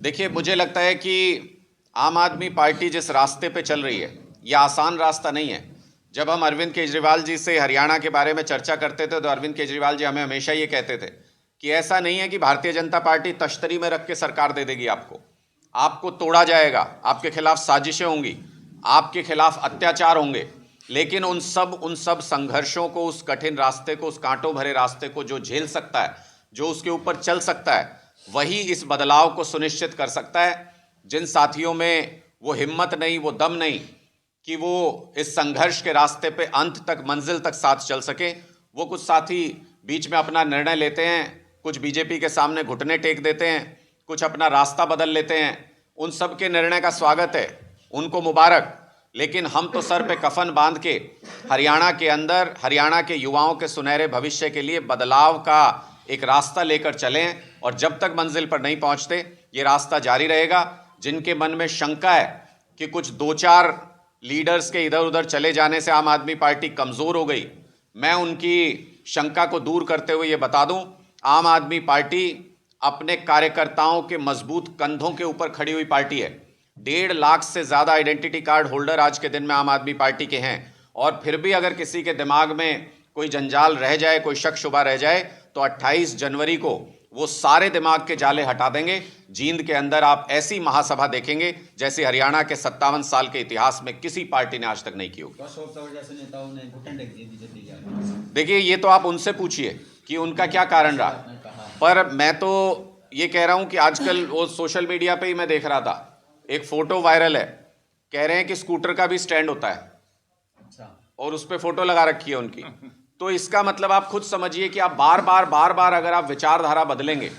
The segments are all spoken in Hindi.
देखिए, मुझे लगता है कि आम आदमी पार्टी जिस रास्ते पे चल रही है, ये आसान रास्ता नहीं है। जब हम अरविंद केजरीवाल जी से हरियाणा के बारे में चर्चा करते थे तो अरविंद केजरीवाल जी हमें हमेशा ये कहते थे कि ऐसा नहीं है कि भारतीय जनता पार्टी तश्तरी में रख के सरकार दे देगी आपको तोड़ा जाएगा, आपके खिलाफ साजिशें होंगी, आपके खिलाफ अत्याचार होंगे, लेकिन उन सब संघर्षों को, उस कठिन रास्ते को, उस कांटों भरे रास्ते को जो झेल सकता है, जो उसके ऊपर चल सकता है, वही इस बदलाव को सुनिश्चित कर सकता है। जिन साथियों में वो हिम्मत नहीं, वो दम नहीं कि वो इस संघर्ष के रास्ते पे अंत तक, मंजिल तक साथ चल सके, वो कुछ साथी बीच में अपना निर्णय लेते हैं, कुछ बीजेपी के सामने घुटने टेक देते हैं, कुछ अपना रास्ता बदल लेते हैं। उन सब के निर्णय का स्वागत है, उनको मुबारक। लेकिन हम तो सर पे कफन बांध के हरियाणा के अंदर, हरियाणा के युवाओं के सुनहरे भविष्य के लिए बदलाव का एक रास्ता लेकर चलें, और जब तक मंजिल पर नहीं पहुंचते ये रास्ता जारी रहेगा। जिनके मन में शंका है कि कुछ दो चार लीडर्स के इधर उधर चले जाने से आम आदमी पार्टी कमज़ोर हो गई, मैं उनकी शंका को दूर करते हुए ये बता दूं, आम आदमी पार्टी अपने कार्यकर्ताओं के मजबूत कंधों के ऊपर खड़ी हुई पार्टी है। 1.5 लाख से ज़्यादा आइडेंटिटी कार्ड होल्डर आज के दिन में आम आदमी पार्टी के हैं, और फिर भी अगर किसी के दिमाग में कोई जंजाल रह जाए, कोई शक शुबा रह जाए, तो 28 जनवरी को वो सारे दिमाग के जाले हटा देंगे। जींद के अंदर आप ऐसी महासभा देखेंगे जैसे हरियाणा के 57 साल के इतिहास में किसी पार्टी ने आज तक नहीं की होगी। देखिए, ये तो आप उनसे पूछिए कि उनका क्या कारण रहा, पर मैं तो ये कह रहा हूं कि आजकल वो सोशल मीडिया पे ही मैं देख रहा था, एक फोटो वायरल है, कह रहे हैं कि स्कूटर का भी स्टैंड होता है और उस पर फोटो लगा रखी है उनकी। तो इसका मतलब आप खुद समझिए कि आप बार बार अगर आप विचारधारा बदलेंगे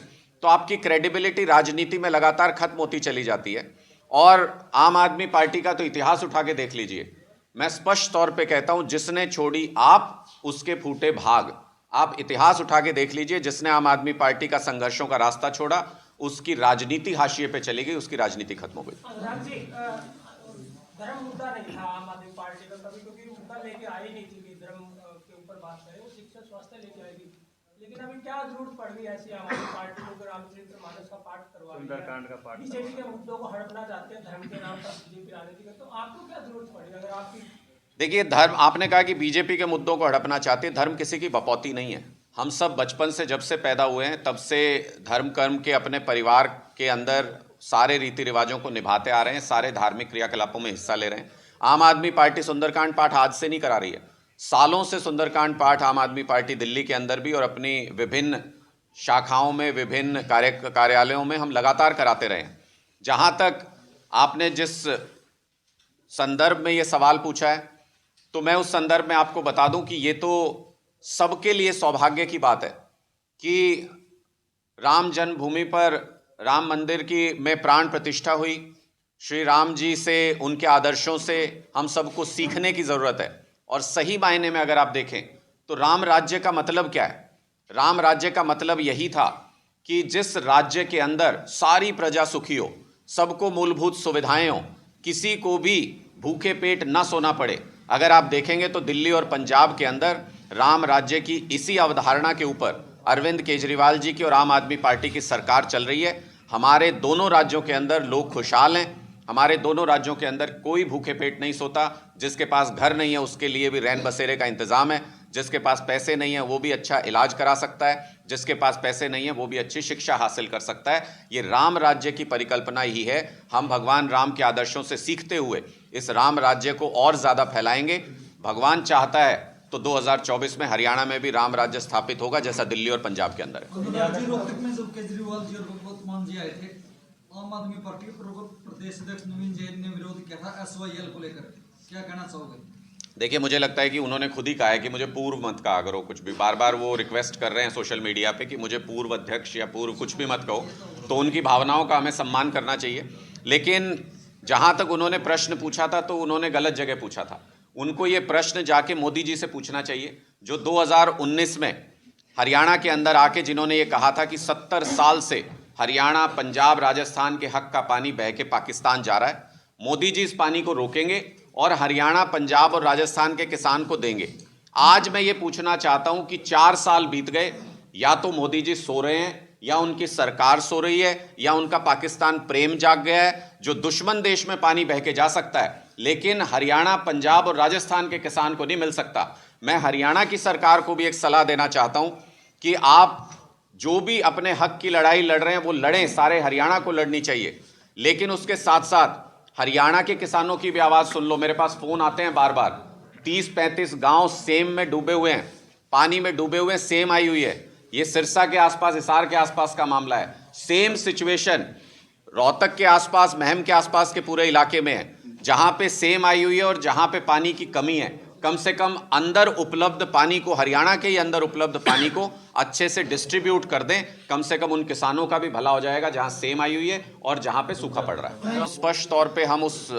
तो आपकी क्रेडिबिलिटी राजनीति में लगातार खत्म होती चली जाती है। और आम आदमी पार्टी का तो इतिहास उठा के देख लीजिए, मैं स्पष्ट तौर पे कहता हूं, जिसने छोड़ी आप उसके फूटे भाग। आप इतिहास उठा के देख लीजिए, जिसने आम आदमी पार्टी का संघर्षों का रास्ता छोड़ा उसकी राजनीति हाशिए पे चली गई, उसकी राजनीति खत्म हो गई। धर्म मुद्दा नहीं था आम आदमी पार्टी का कभी, क्योंकि मुद्दा लेके आई नहीं थी कि धर्म के ऊपर बात करें, वो शिक्षा स्वास्थ्य लेके आएगी। लेकिन अभी क्या जरूरत पड़ गई ऐसी आम आदमी पार्टी को, रामचरित्र मानस का पाठ करवा, सुंदरकांड का पाठ, बीजेपी के मुद्दों को हड़पना चाहते हैं धर्म के नाम पर बीजेपी राजनीति का, तो आपको क्या जरूरत पड़ी अगर आपकी? देखिए, धर्म, आपने कहा कि बीजेपी के मुद्दों को हड़पना चाहते हैं, धर्म किसी की बपौती नहीं है। हम सब बचपन से, जब से पैदा हुए हैं तब से धर्म कर्म के अपने परिवार के अंदर सारे रीति रिवाजों को निभाते आ रहे हैं, सारे धार्मिक क्रियाकलापों में हिस्सा ले रहे हैं। आम आदमी पार्टी सुंदरकांड पाठ आज से नहीं करा रही है, सालों से सुंदरकांड पाठ आम आदमी पार्टी दिल्ली के अंदर भी और अपनी विभिन्न शाखाओं में, विभिन्न कार्यालयों में हम लगातार कराते रहे हैं। जहाँ तक आपने जिस संदर्भ में ये सवाल पूछा है, तो मैं उस संदर्भ में आपको बता दूं कि ये तो सबके लिए सौभाग्य की बात है कि राम जन्मभूमि पर राम मंदिर की में प्राण प्रतिष्ठा हुई। श्री राम जी से, उनके आदर्शों से हम सबको सीखने की ज़रूरत है। और सही मायने में अगर आप देखें तो राम राज्य का मतलब क्या है? राम राज्य का मतलब यही था कि जिस राज्य के अंदर सारी प्रजा सुखी हो, सबको मूलभूत सुविधाएं हो, किसी को भी भूखे पेट न सोना पड़े। अगर आप देखेंगे तो दिल्ली और पंजाब के अंदर राम राज्य की इसी अवधारणा के ऊपर अरविंद केजरीवाल जी की और आम आदमी पार्टी की सरकार चल रही है। हमारे दोनों राज्यों के अंदर लोग खुशहाल हैं, हमारे दोनों राज्यों के अंदर कोई भूखे पेट नहीं सोता। जिसके पास घर नहीं है उसके लिए भी रैन बसेरे का इंतजाम है, जिसके पास पैसे नहीं है वो भी अच्छा इलाज करा सकता है, जिसके पास पैसे नहीं है वो भी अच्छी शिक्षा हासिल कर सकता है। ये राम राज्य की परिकल्पना ही है। हम भगवान राम के आदर्शों से सीखते हुए इस राम राज्य को और ज़्यादा फैलाएंगे। भगवान चाहता है तो 2024 में हरियाणा में भी राम राज्य स्थापित होगा, जैसा दिल्ली और पंजाब के अंदर है। केजरीवाल जी और भगवत मान जी आए थे, आम आदमी पार्टी के प्रदेश अध्यक्ष नवीन जैन ने विरोध किया था SYL को लेकर, क्या कहना चाहोगे? देखिए, मुझे लगता है कि उन्होंने खुद ही कहा है कि मुझे पूर्व मत कहा करो कुछ भी। बार बार वो रिक्वेस्ट कर रहे हैं सोशल मीडिया पे कि मुझे पूर्व अध्यक्ष या पूर्व कुछ भी मत कहो, तो उनकी भावनाओं का हमें सम्मान करना चाहिए। लेकिन जहाँ तक उन्होंने प्रश्न पूछा था तो उन्होंने गलत जगह पूछा था। उनको ये प्रश्न जाके मोदी जी से पूछना चाहिए, जो 2019 में हरियाणा के अंदर आके जिन्होंने ये कहा था कि 70 साल से हरियाणा, पंजाब, राजस्थान के हक का पानी बह के पाकिस्तान जा रहा है। मोदी जी इस पानी को रोकेंगे और हरियाणा, पंजाब और राजस्थान के किसान को देंगे। आज मैं ये पूछना चाहता हूं कि 4 साल बीत गए, या तो मोदी जी सो रहे हैं या उनकी सरकार सो रही है, या उनका पाकिस्तान प्रेम जाग गया है, जो दुश्मन देश में पानी बह के जा सकता है लेकिन हरियाणा, पंजाब और राजस्थान के किसान को नहीं मिल सकता। मैं हरियाणा की सरकार को भी एक सलाह देना चाहता हूं कि आप जो भी अपने हक की लड़ाई लड़ रहे हैं वो लड़ें, सारे हरियाणा को लड़नी चाहिए, लेकिन उसके साथ साथ हरियाणा के किसानों की भी आवाज़ सुन लो। मेरे पास फ़ोन आते हैं बार बार, 30-35 गांव सेम में डूबे हुए हैं, पानी में डूबे हुए हैं, सेम आई हुई है। ये सिरसा के आसपास, हिसार के आसपास का मामला है। सेम सिचुएशन रोहतक के आसपास, महम के आसपास के पूरे इलाके में है, जहां पे सेम आई हुई है और जहां पे पानी की कमी है। कम से कम अंदर उपलब्ध पानी को, हरियाणा के ही अंदर उपलब्ध पानी को अच्छे से डिस्ट्रीब्यूट कर दें, कम से कम उन किसानों का भी भला हो जाएगा जहां सेम आई हुई है और जहां पे सूखा पड़ रहा है। स्पष्ट तौर पे हम उस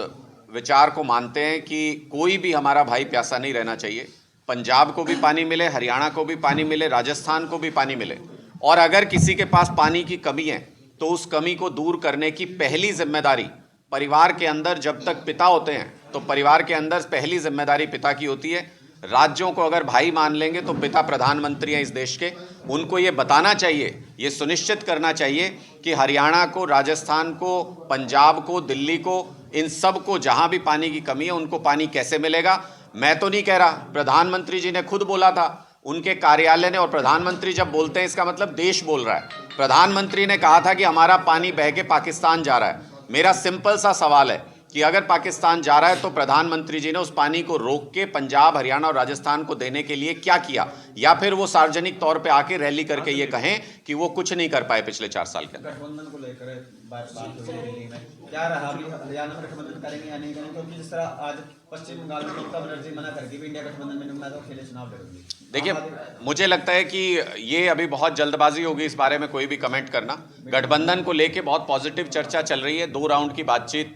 विचार को मानते हैं कि कोई भी हमारा भाई प्यासा नहीं रहना चाहिए। पंजाब को भी पानी मिले, हरियाणा को भी पानी मिले, राजस्थान को भी पानी मिले, और अगर किसी के पास पानी की कमी है तो उस कमी को दूर करने की पहली जिम्मेदारी परिवार के अंदर, जब तक पिता होते हैं तो परिवार के अंदर पहली जिम्मेदारी पिता की होती है। राज्यों को अगर भाई मान लेंगे तो पिता प्रधानमंत्री हैं इस देश के, उनको ये बताना चाहिए, ये सुनिश्चित करना चाहिए कि हरियाणा को, राजस्थान को, पंजाब को, दिल्ली को, इन सब को जहां भी पानी की कमी है उनको पानी कैसे मिलेगा। मैं तो नहीं कह रहा, प्रधानमंत्री जी ने खुद बोला था, उनके कार्यालय ने, और प्रधानमंत्री जब बोलते हैं इसका मतलब देश बोल रहा है। प्रधानमंत्री ने कहा था कि हमारा पानी बह के पाकिस्तान जा रहा है। मेरा सिंपल सा सवाल है कि अगर पाकिस्तान जा रहा है तो प्रधानमंत्री जी ने उस पानी को रोक के पंजाब, हरियाणा और राजस्थान को देने के लिए क्या किया, या फिर वो सार्वजनिक तौर पे आके रैली करके ये कहें कि वो कुछ नहीं कर पाए पिछले 4 साल के अंदर। गठबंधन को लेकर बात हुई दिल्ली में, क्या रहा अभी हरियाणा में गठबंधन करेंगे या नहीं करेंगे? क्योंकि जिस तरह आज पश्चिम बंगाल में ममता बनर्जी मना करके भी इंडिया गठबंधन में मैं तो अकेले चुनाव लड़ूंगी। देखिए, मुझे लगता है कि ये अभी बहुत जल्दबाजी होगी इस बारे में कोई भी कमेंट करना। गठबंधन को लेके बहुत पॉजिटिव चर्चा चल रही है। 2 राउंड की बातचीत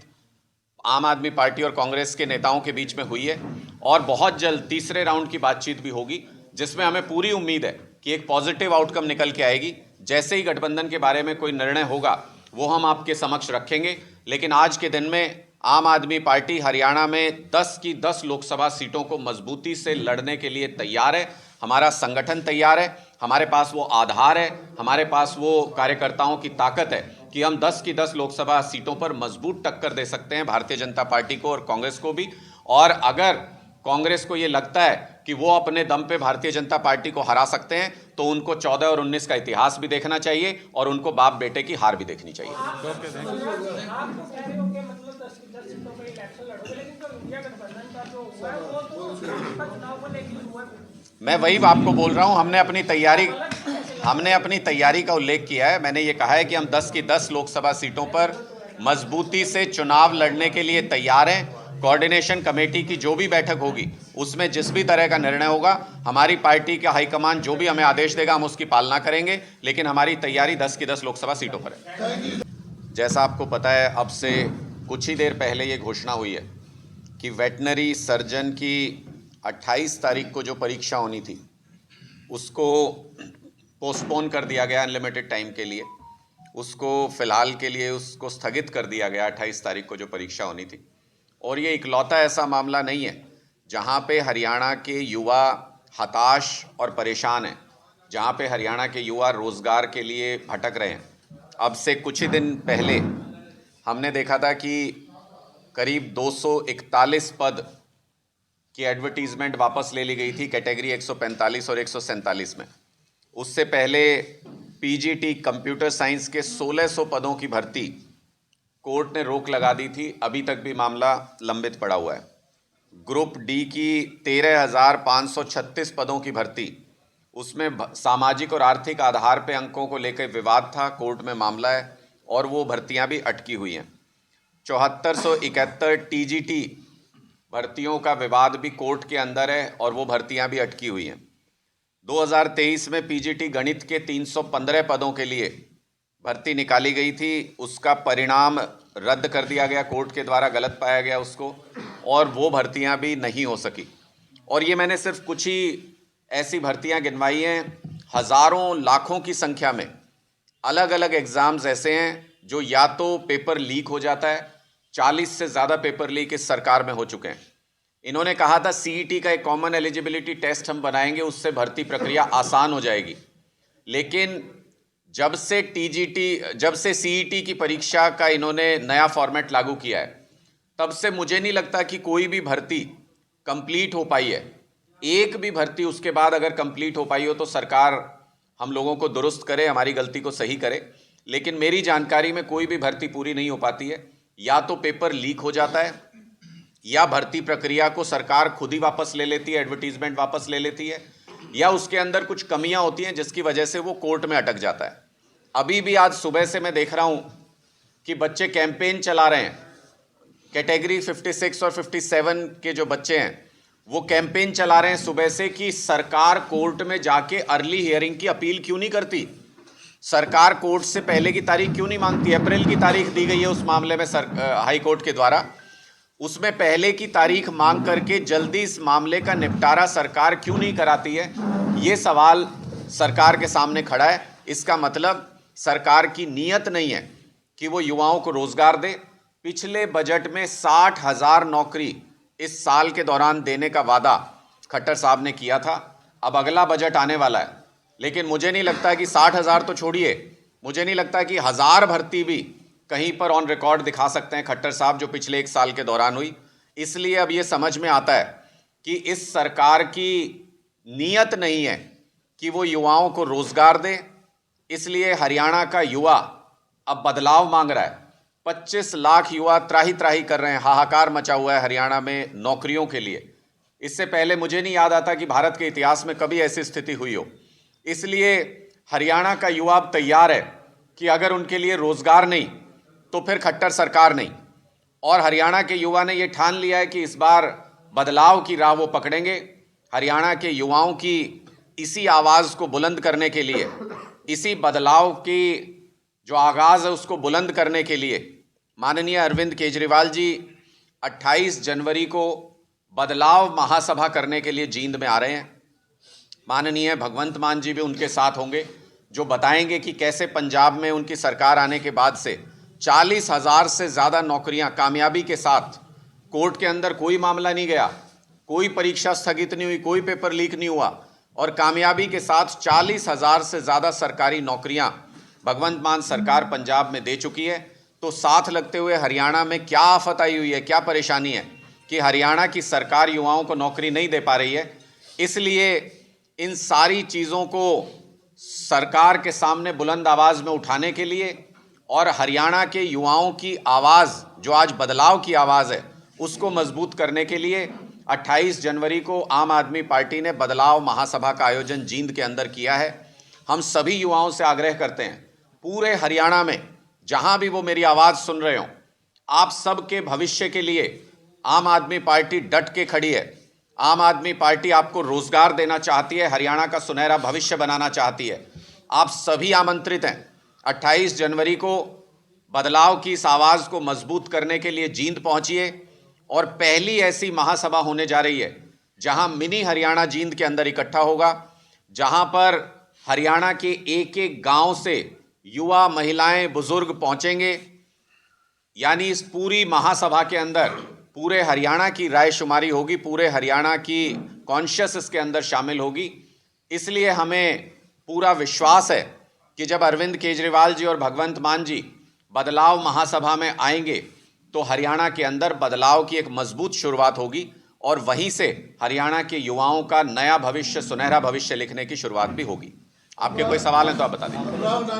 आम आदमी पार्टी और कांग्रेस के नेताओं के बीच में हुई है, और बहुत जल्द तीसरे राउंड की बातचीत भी होगी, जिसमें हमें पूरी उम्मीद है कि एक पॉजिटिव आउटकम निकल के आएगी। जैसे ही गठबंधन के बारे में कोई निर्णय होगा वो हम आपके समक्ष रखेंगे, लेकिन आज के दिन में आम आदमी पार्टी हरियाणा में 10 की 10 लोकसभा सीटों को मजबूती से लड़ने के लिए तैयार है। हमारा संगठन तैयार है, हमारे पास वो आधार है, हमारे पास वो कार्यकर्ताओं की ताकत है कि हम 10 की 10 लोकसभा सीटों पर मजबूत टक्कर दे सकते हैं भारतीय जनता पार्टी को और कांग्रेस को भी। और अगर कांग्रेस को ये लगता है कि वो अपने दम पे भारतीय जनता पार्टी को हरा सकते हैं तो उनको 14 और 19 का इतिहास भी देखना चाहिए और उनको बाप बेटे की हार भी देखनी चाहिए। आप तो कह रहे हो कि मतलब 10 की 10 सीटों पे इलेक्शन लड़ोगे, लेकिन जो इंडिया गठबंधन का जो हुआ है वो तो चुनाव को लेकर हुआ है। मैं वही आपको बोल रहा हूं, हमने अपनी तैयारी का उल्लेख किया है। मैंने ये कहा है कि हम 10 की 10 लोकसभा सीटों पर मजबूती से चुनाव लड़ने के लिए तैयार हैं। कोऑर्डिनेशन कमेटी की जो भी बैठक होगी उसमें जिस भी तरह का निर्णय होगा, हमारी पार्टी का हाईकमान जो भी हमें आदेश देगा हम उसकी पालना करेंगे, लेकिन हमारी तैयारी 10 की 10 लोकसभा सीटों पर है। जैसा आपको पता है, अब से कुछ ही देर पहले ये घोषणा हुई है कि वेटनरी सर्जन की 28 तारीख को जो परीक्षा होनी थी उसको पोस्टपोन कर दिया गया अनलिमिटेड टाइम के लिए। उसको फ़िलहाल के लिए उसको स्थगित कर दिया गया 28 तारीख को जो परीक्षा होनी थी। और ये इकलौता ऐसा मामला नहीं है जहाँ पे हरियाणा के युवा हताश और परेशान हैं, जहाँ पे हरियाणा के युवा रोज़गार के लिए भटक रहे हैं। अब से कुछ ही दिन पहले हमने देखा था कि करीब 241 पद की एडवर्टीज़मेंट वापस ले ली गई थी कैटेगरी 145 और 147 में। उससे पहले पीजीटी कंप्यूटर साइंस के 1600 पदों की भर्ती कोर्ट ने रोक लगा दी थी, अभी तक भी मामला लंबित पड़ा हुआ है। ग्रुप डी की 13,536 पदों की भर्ती, उसमें सामाजिक और आर्थिक आधार पर अंकों को लेकर विवाद था, कोर्ट में मामला है और वो भर्तियां भी अटकी हुई हैं। 7471 टीजीटी भर्तियों का विवाद भी कोर्ट के अंदर है और वो भर्तियां भी अटकी हुई हैं। 2023 में पीजीटी गणित के 315 पदों के लिए भर्ती निकाली गई थी, उसका परिणाम रद्द कर दिया गया कोर्ट के द्वारा, गलत पाया गया उसको, और वो भर्तियां भी नहीं हो सकी। और ये मैंने सिर्फ कुछ ही ऐसी भर्तियां गिनवाई हैं, हज़ारों लाखों की संख्या में अलग अलग एग्ज़ाम्स ऐसे हैं जो या तो पेपर लीक हो जाता है, 40 से ज़्यादा पेपर लीक इस सरकार में हो चुके हैं। इन्होंने कहा था सीईटी का एक कॉमन एलिजिबिलिटी टेस्ट हम बनाएंगे, उससे भर्ती प्रक्रिया आसान हो जाएगी, लेकिन जब से सीईटी की परीक्षा का इन्होंने नया फॉर्मेट लागू किया है, तब से मुझे नहीं लगता कि कोई भी भर्ती कंप्लीट हो पाई है। एक भी भर्ती उसके बाद अगर कंप्लीट हो पाई हो तो सरकार हम लोगों को दुरुस्त करे, हमारी गलती को सही करे। लेकिन मेरी जानकारी में कोई भी भर्ती पूरी नहीं हो पाती है। या तो पेपर लीक हो जाता है, या भर्ती प्रक्रिया को सरकार खुद ही वापस ले लेती है, एडवर्टीजमेंट वापस ले लेती है, या उसके अंदर कुछ कमियां होती हैं जिसकी वजह से वो कोर्ट में अटक जाता है। अभी भी आज सुबह से मैं देख रहा हूं कि बच्चे कैंपेन चला रहे हैं। कैटेगरी 56 और 57 के जो बच्चे हैं वो कैंपेन चला रहे हैं सुबह से कि सरकार कोर्ट में जाके अर्ली हियरिंग की अपील क्यों नहीं करती, सरकार कोर्ट से पहले की तारीख क्यों नहीं मांगती। अप्रैल की तारीख दी गई है उस मामले में हाई कोर्ट के द्वारा, उसमें पहले की तारीख मांग करके जल्दी इस मामले का निपटारा सरकार क्यों नहीं कराती है, ये सवाल सरकार के सामने खड़ा है। इसका मतलब सरकार की नीयत नहीं है कि वो युवाओं को रोजगार दे। पिछले बजट में 60,000 नौकरी इस साल के दौरान देने का वादा खट्टर साहब ने किया था। अब अगला बजट आने वाला है, लेकिन मुझे नहीं लगता कि 60,000 तो छोड़िए, मुझे नहीं लगता कि 1000 भर्ती भी कहीं पर ऑन रिकॉर्ड दिखा सकते हैं खट्टर साहब जो पिछले एक साल के दौरान हुई। इसलिए अब ये समझ में आता है कि इस सरकार की नीयत नहीं है कि वो युवाओं को रोजगार दे। इसलिए हरियाणा का युवा अब बदलाव मांग रहा है। 25 लाख युवा त्राही त्राही कर रहे हैं, हाहाकार मचा हुआ है हरियाणा में नौकरियों के लिए। इससे पहले मुझे नहीं याद आता कि भारत के इतिहास में कभी ऐसी स्थिति हुई हो। इसलिए हरियाणा का युवा अब तैयार है कि अगर उनके लिए रोजगार नहीं तो फिर खट्टर सरकार नहीं। और हरियाणा के युवा ने यह ठान लिया है कि इस बार बदलाव की राह वो पकड़ेंगे। हरियाणा के युवाओं की इसी आवाज़ को बुलंद करने के लिए, इसी बदलाव की जो आगाज़ है उसको बुलंद करने के लिए माननीय अरविंद केजरीवाल जी 28 जनवरी को बदलाव महासभा करने के लिए जींद में आ रहे हैं। माननीय भगवंत मान जी भी उनके साथ होंगे, जो बताएंगे कि कैसे पंजाब में उनकी सरकार आने के बाद से 40,000 से ज़्यादा नौकरियां कामयाबी के साथ, कोर्ट के अंदर कोई मामला नहीं गया, कोई परीक्षा स्थगित नहीं हुई, कोई पेपर लीक नहीं हुआ, और कामयाबी के साथ 40,000 से ज़्यादा सरकारी नौकरियां भगवंत मान सरकार पंजाब में दे चुकी है। तो साथ लगते हुए हरियाणा में क्या आफत आई हुई है, क्या परेशानी है कि हरियाणा की सरकार युवाओं को नौकरी नहीं दे पा रही है। इसलिए इन सारी चीज़ों को सरकार के सामने बुलंद आवाज़ में उठाने के लिए और हरियाणा के युवाओं की आवाज़ जो आज बदलाव की आवाज़ है उसको मजबूत करने के लिए 28 जनवरी को आम आदमी पार्टी ने बदलाव महासभा का आयोजन जींद के अंदर किया है। हम सभी युवाओं से आग्रह करते हैं, पूरे हरियाणा में जहां भी वो मेरी आवाज़ सुन रहे हों, आप सबके भविष्य के लिए आम आदमी पार्टी डट के खड़ी है। आम आदमी पार्टी आपको रोजगार देना चाहती है, हरियाणा का सुनहरा भविष्य बनाना चाहती है। आप सभी आमंत्रित हैं 28 जनवरी को बदलाव की इस आवाज़ को मजबूत करने के लिए जींद पहुंचिए। और पहली ऐसी महासभा होने जा रही है जहां मिनी हरियाणा जींद के अंदर इकट्ठा होगा, जहां पर हरियाणा के एक एक गांव से युवा, महिलाएं, बुजुर्ग पहुंचेंगे। यानी इस पूरी महासभा के अंदर पूरे हरियाणा की रायशुमारी होगी, पूरे हरियाणा की कॉन्शियस इसके अंदर शामिल होगी। इसलिए हमें पूरा विश्वास है कि जब अरविंद केजरीवाल जी और भगवंत मान जी बदलाव महासभा में आएंगे तो हरियाणा के अंदर बदलाव की एक मजबूत शुरुआत होगी और वहीं से हरियाणा के युवाओं का नया भविष्य, सुनहरा भविष्य लिखने की शुरुआत भी होगी। आपके कोई सवाल हैं तो आप बता दीजिए।